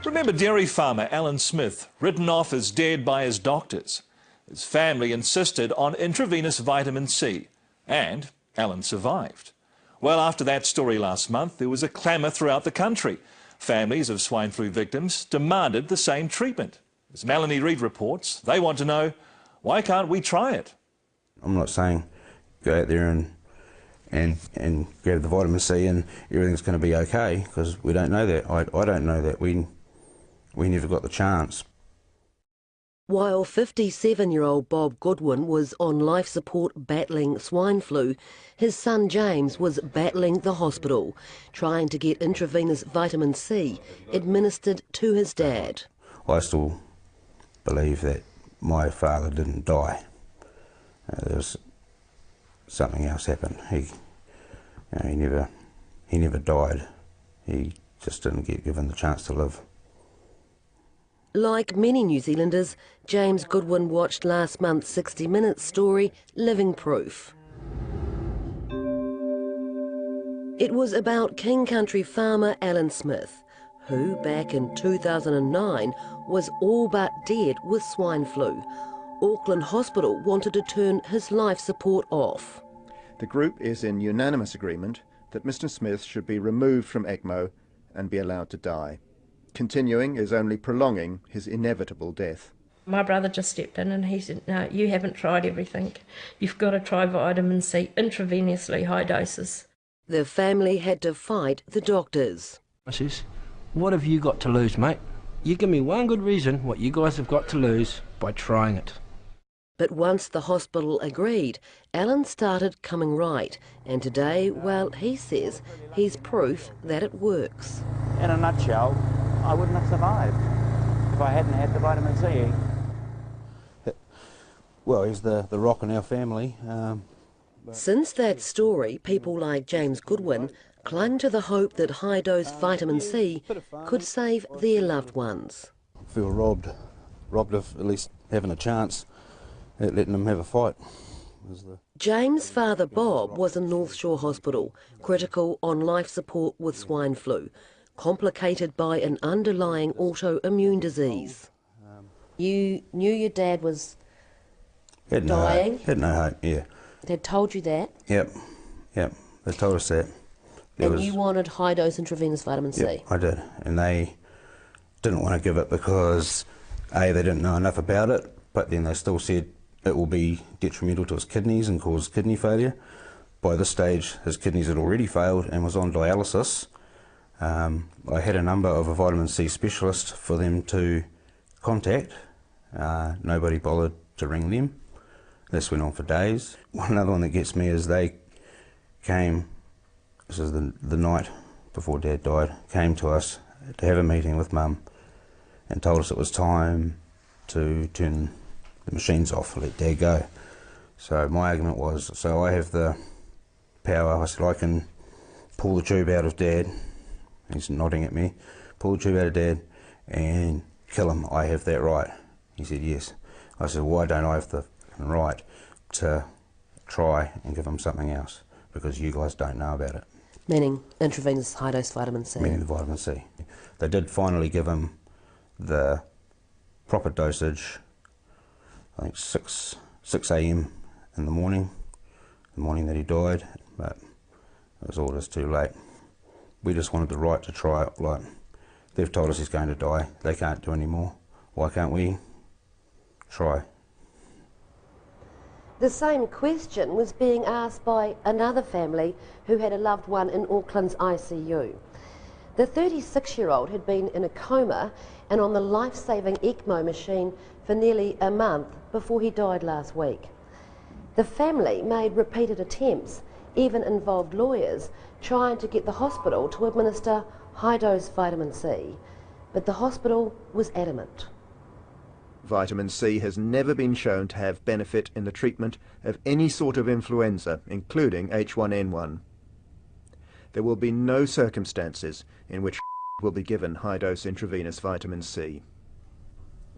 Remember dairy farmer Alan Smith, written off as dead by his doctors. His family insisted on intravenous vitamin C, and Alan survived. Well, after that story last month, there was a clamour throughout the country. Families of swine flu victims demanded the same treatment. As Melanie Reid reports, they want to know, why can't we try it? I'm not saying go out there and grab the vitamin C and everything's going to be okay, because we don't know that. I don't know that. We never got the chance. While 57-year-old Bob Goodwin was on life support battling swine flu, his son James was battling the hospital, trying to get intravenous vitamin C administered to his dad. I still believe that my father didn't die. There was something else happened. He never died. He just didn't get given the chance to live. Like many New Zealanders, James Goodwin watched last month's 60 Minutes story, Living Proof. It was about King Country farmer Alan Smith, who back in 2009 was all but dead with swine flu. Auckland Hospital wanted to turn his life support off. The group is in unanimous agreement that Mr. Smith should be removed from ECMO and be allowed to die. Continuing is only prolonging his inevitable death. My brother just stepped in and he said, no, you haven't tried everything. You've got to try vitamin C intravenously, high doses. The family had to fight the doctors. I says, what have you got to lose, mate? You give me one good reason what you guys have got to lose by trying it. But once the hospital agreed, Alan started coming right. And today, well, he says he's proof that it works. In a nutshell, I wouldn't have survived if I hadn't had the vitamin C. Well, he's the rock in our family. Since that story, people like James Goodwin clung to the hope that high-dose vitamin C could save their loved ones. I feel robbed of at least having a chance at letting them have a fight. James' father Bob was in North Shore Hospital, critical on life support with swine flu, complicated by an underlying autoimmune disease. You knew your dad was dying? Had no hope, yeah. They'd told you that? Yep, they told us that. You wanted high-dose intravenous vitamin C? Yep, I did, and they didn't want to give it because, A, they didn't know enough about it, but then they still said it will be detrimental to his kidneys and cause kidney failure. By this stage, his kidneys had already failed and was on dialysis. I had a number of a vitamin C specialist for them to contact. Nobody bothered to ring them. This went on for days. Another one that gets me is they came, this is the night before Dad died, came to us to have a meeting with Mum and told us it was time to turn the machines off, let Dad go. So my argument was, so I have the power, I said I can pull the tube out of Dad. He's nodding at me. Pull the tube out of Dad and kill him. I have that right. He said yes. I said, why don't I have the right to try and give him something else? Because you guys don't know about it. Meaning intravenous high-dose vitamin C? Meaning the vitamin C. They did finally give him the proper dosage, I think 6 a.m. in the morning that he died, but it was all just too late. We just wanted the right to try it. Like, they've told us he's going to die, they can't do any more. Why can't we try? The same question was being asked by another family who had a loved one in Auckland's ICU. The 36-year-old had been in a coma and on the life-saving ECMO machine for nearly a month before he died last week. The family made repeated attempts, even involved lawyers, trying to get the hospital to administer high-dose vitamin C, but the hospital was adamant. Vitamin C has never been shown to have benefit in the treatment of any sort of influenza, including H1N1. There will be no circumstances in which will be given high-dose intravenous vitamin C.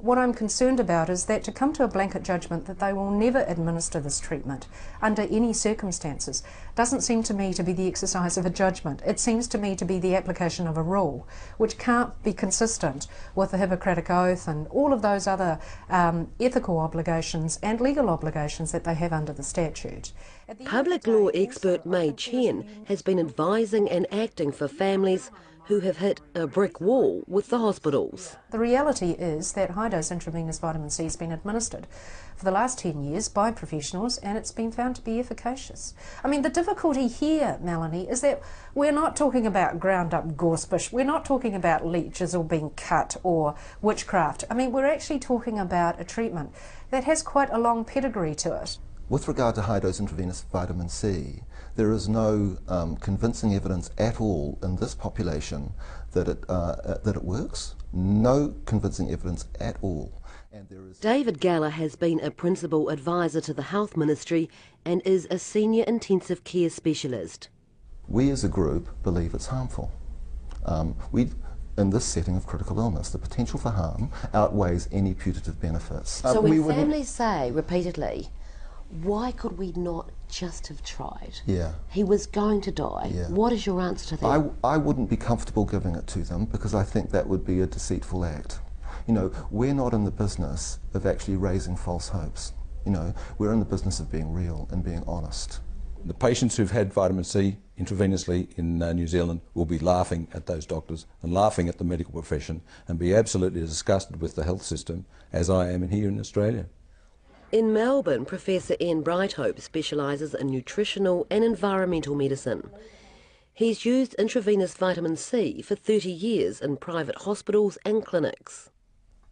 What I'm concerned about is that to come to a blanket judgment that they will never administer this treatment under any circumstances doesn't seem to me to be the exercise of a judgment. It seems to me to be the application of a rule, which can't be consistent with the Hippocratic Oath and all of those other ethical obligations and legal obligations that they have under the statute. Public law expert May Chen has been advising and acting for families who have hit a brick wall with the hospitals. The reality is that high-dose intravenous vitamin C has been administered for the last 10 years by professionals, and it's been found to be efficacious. I mean, the difficulty here, Melanie, is that we're not talking about ground-up gorsebush, we're not talking about leeches or being cut or witchcraft. I mean, we're actually talking about a treatment that has quite a long pedigree to it. With regard to high-dose intravenous vitamin C, there is no convincing evidence at all in this population that it works. No convincing evidence at all. And David Galler has been a principal advisor to the Health Ministry and is a senior intensive care specialist. We as a group believe it's harmful. In this setting of critical illness, the potential for harm outweighs any putative benefits. So when families say repeatedly, why could we not just have tried? Yeah. He was going to die. Yeah. What is your answer to that? I wouldn't be comfortable giving it to them because I think that would be a deceitful act. You know, we're not in the business of actually raising false hopes. You know, we're in the business of being real and being honest. The patients who've had vitamin C intravenously in New Zealand will be laughing at those doctors and laughing at the medical profession and be absolutely disgusted with the health system, as I am here in Australia. In Melbourne, Professor Ian Brighthope specialises in nutritional and environmental medicine. He's used intravenous vitamin C for 30 years in private hospitals and clinics.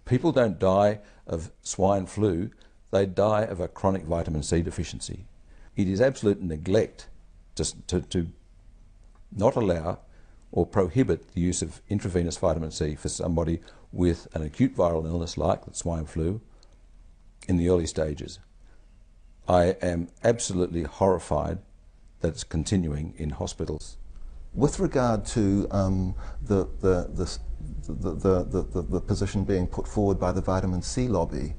People don't die of swine flu, they die of a chronic vitamin C deficiency. It is absolute neglect to not allow or prohibit the use of intravenous vitamin C for somebody with an acute viral illness like the swine flu in the early stages. I am absolutely horrified that it's continuing in hospitals. With regard to the position being put forward by the vitamin C lobby,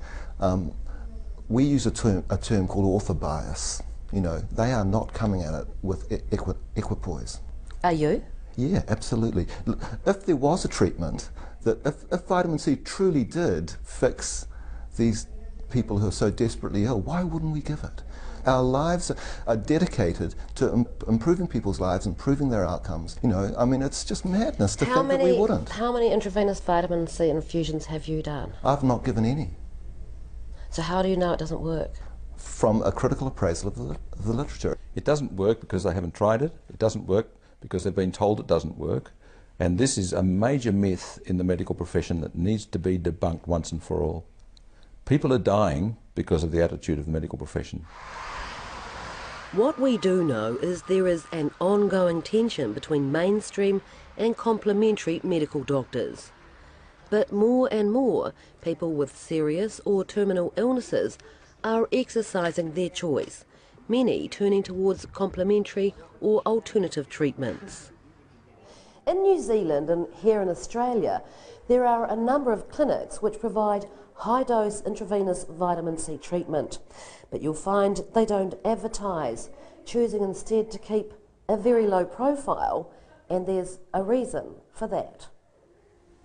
we use a term called author bias. You know, they are not coming at it with equipoise. Are you? Yeah, absolutely. If there was a treatment, that if vitamin C truly did fix these people who are so desperately ill, why wouldn't we give it? Our lives are dedicated to improving people's lives, improving their outcomes. You know, I mean, it's just madness to think that we wouldn't. How many intravenous vitamin C infusions have you done? I've not given any. So how do you know it doesn't work? From a critical appraisal of the literature. It doesn't work because they haven't tried it. It doesn't work because they've been told it doesn't work. And this is a major myth in the medical profession that needs to be debunked once and for all. People are dying because of the attitude of the medical profession. What we do know is there is an ongoing tension between mainstream and complementary medical doctors. But more and more people with serious or terminal illnesses are exercising their choice, many turning towards complementary or alternative treatments. In New Zealand and here in Australia, there are a number of clinics which provide high-dose intravenous vitamin C treatment, but you'll find they don't advertise, choosing instead to keep a very low profile, and there's a reason for that.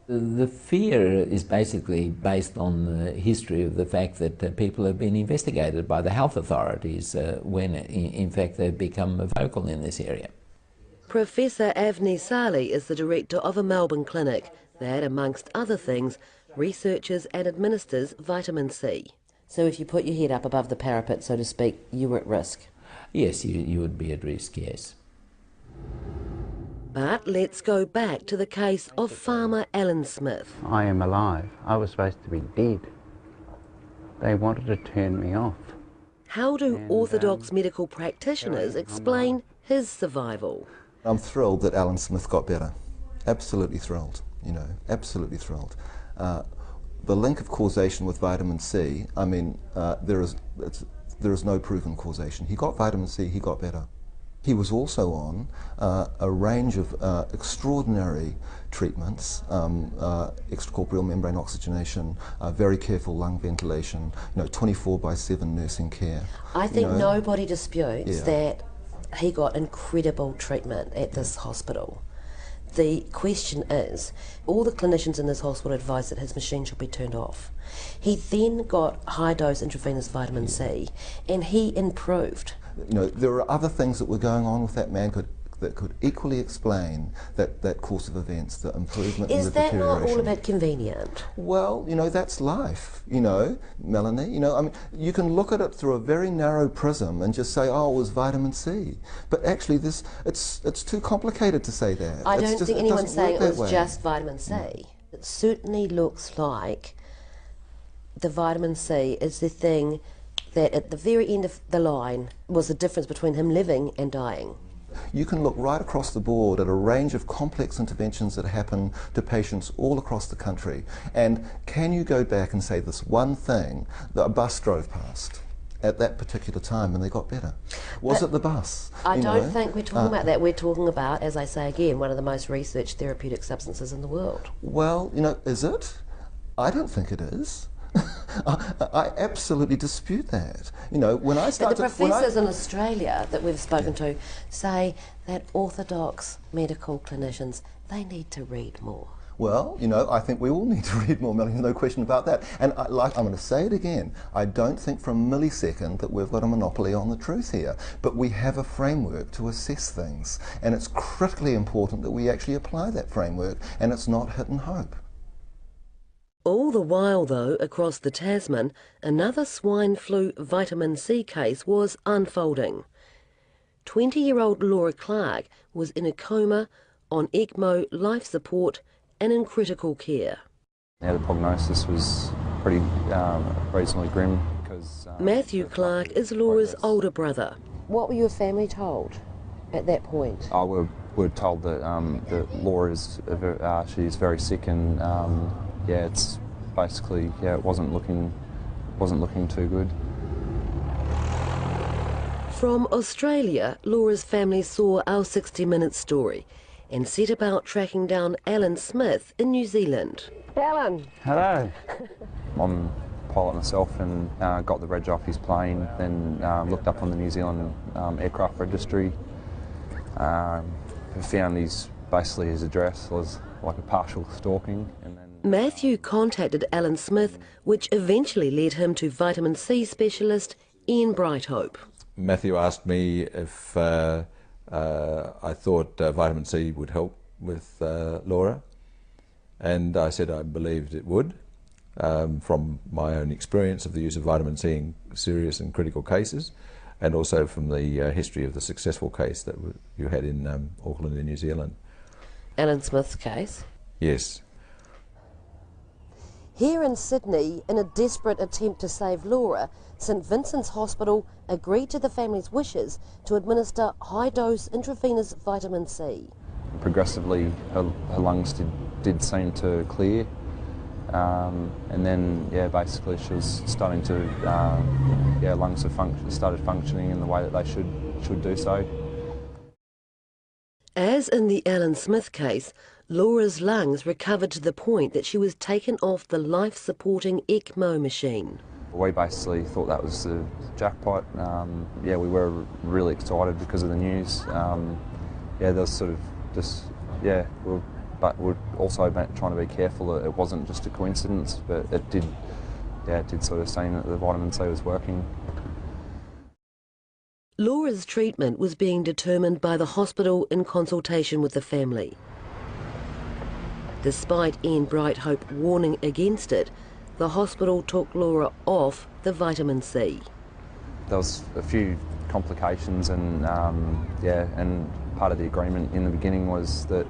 The fear is basically based on the history of the fact that people have been investigated by the health authorities when in fact they've become vocal in this area. Professor Avni Sali is the director of a Melbourne clinic that, amongst other things, researches and administers vitamin C. So if you put your head up above the parapet, so to speak, you were at risk? Yes, you would be at risk, yes. But let's go back to the case of farmer Alan Smith. I am alive. I was supposed to be dead. They wanted to turn me off. How do orthodox medical practitioners explain his survival? I'm thrilled that Alan Smith got better. Absolutely thrilled, you know, absolutely thrilled. The link of causation with vitamin C, I mean, there is no proven causation. He got vitamin C, he got better. He was also on a range of extraordinary treatments, extracorporeal membrane oxygenation, very careful lung ventilation, 24/7 nursing care. I think nobody disputes that he got incredible treatment at this hospital. The question is, all the clinicians in this hospital advised that his machine should be turned off. He then got high-dose intravenous vitamin C, and he improved. There are other things that were going on with that man that could equally explain that course of events, the improvement in the deterioration. Is that not all a bit convenient? Well, that's life, Melanie. I mean, you can look at it through a very narrow prism and just say, oh, it was vitamin C. But actually, it's too complicated to say that. I don't think anyone's saying it was just vitamin C. It certainly looks like the vitamin C is the thing that at the very end of the line was the difference between him living and dying. You can look right across the board at a range of complex interventions that happen to patients all across the country. And can you go back and say this one thing that a bus drove past at that particular time and they got better? Was it the bus? I don't think we're talking about that. We're talking about, as I say again, one of the most researched therapeutic substances in the world. Well, is it? I don't think it is. I absolutely dispute that. When I started... But the professors in Australia that we've spoken to say that orthodox medical clinicians, they need to read more. Well, I think we all need to read more, Melanie, no question about that. And I'm going to say it again, I don't think for a millisecond that we've got a monopoly on the truth here, but we have a framework to assess things, and it's critically important that we actually apply that framework, and it's not hit and hope. All the while, though, across the Tasman, another swine flu vitamin C case was unfolding. 20-year-old Laura Clark was in a coma, on ECMO, life support and in critical care. Yeah, the prognosis was pretty reasonably grim because... Matthew Clark is Laura's older brother. What were your family told at that point? We're told that, that Laura is she's very sick and yeah, it's basically, it wasn't looking too good. From Australia, Laura's family saw our 60 Minutes story and set about tracking down Alan Smith in New Zealand. Alan! Hello! I'm a pilot myself and got the reg off his plane, then looked up on the New Zealand aircraft registry, found his address was like a partial stalking. And then, Matthew contacted Alan Smith, which eventually led him to vitamin C specialist Ian Brighthope. Matthew asked me if I thought vitamin C would help with Laura, and I said I believed it would, from my own experience of the use of vitamin C in serious and critical cases, and also from the history of the successful case that you had in Auckland in New Zealand. Alan Smith's case? Yes. Here in Sydney, in a desperate attempt to save Laura, St Vincent's Hospital agreed to the family's wishes to administer high-dose intravenous vitamin C. Progressively, her lungs did seem to clear, and then, basically she was starting to, lungs have started functioning in the way that they should do so. As in the Alan Smith case, Laura's lungs recovered to the point that she was taken off the life-supporting ECMO machine. We basically thought that was the jackpot. We were really excited because of the news. There was sort of just, but we're also trying to be careful that it wasn't just a coincidence, but it did sort of seem that the vitamin C was working. Laura's treatment was being determined by the hospital in consultation with the family. Despite Ian Brighthope warning against it, the hospital took Laura off the vitamin C. There was a few complications and and part of the agreement in the beginning was that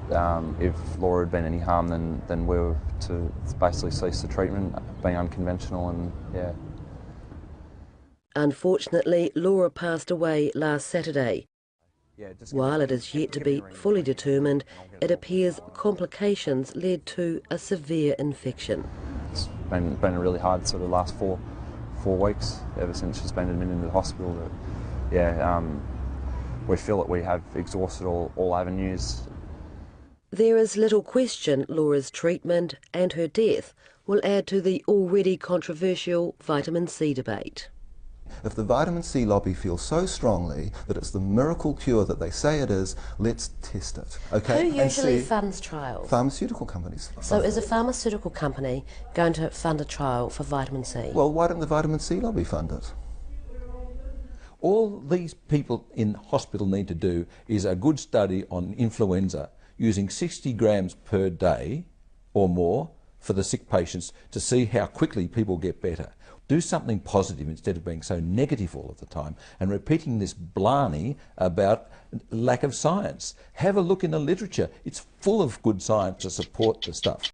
if Laura had been any harm then we were to basically cease the treatment, being unconventional and Unfortunately, Laura passed away last Saturday. While it is yet to be fully determined, it appears complications led to a severe infection. It's been a really hard sort of last four weeks ever since she's been admitted into the hospital. we feel that we have exhausted all avenues. There is little question Laura's treatment and her death will add to the already controversial vitamin C debate. If the vitamin C lobby feels so strongly that it's the miracle cure that they say it is, let's test it. Okay? Who usually funds trials? Pharmaceutical companies. So is a pharmaceutical company going to fund a trial for vitamin C? Well, why don't the vitamin C lobby fund it? All these people in hospital need to do is a good study on influenza using 60 grams per day or more for the sick patients to see how quickly people get better. Do something positive instead of being so negative all of the time and repeating this blarney about lack of science. Have a look in the literature. It's full of good science to support the stuff.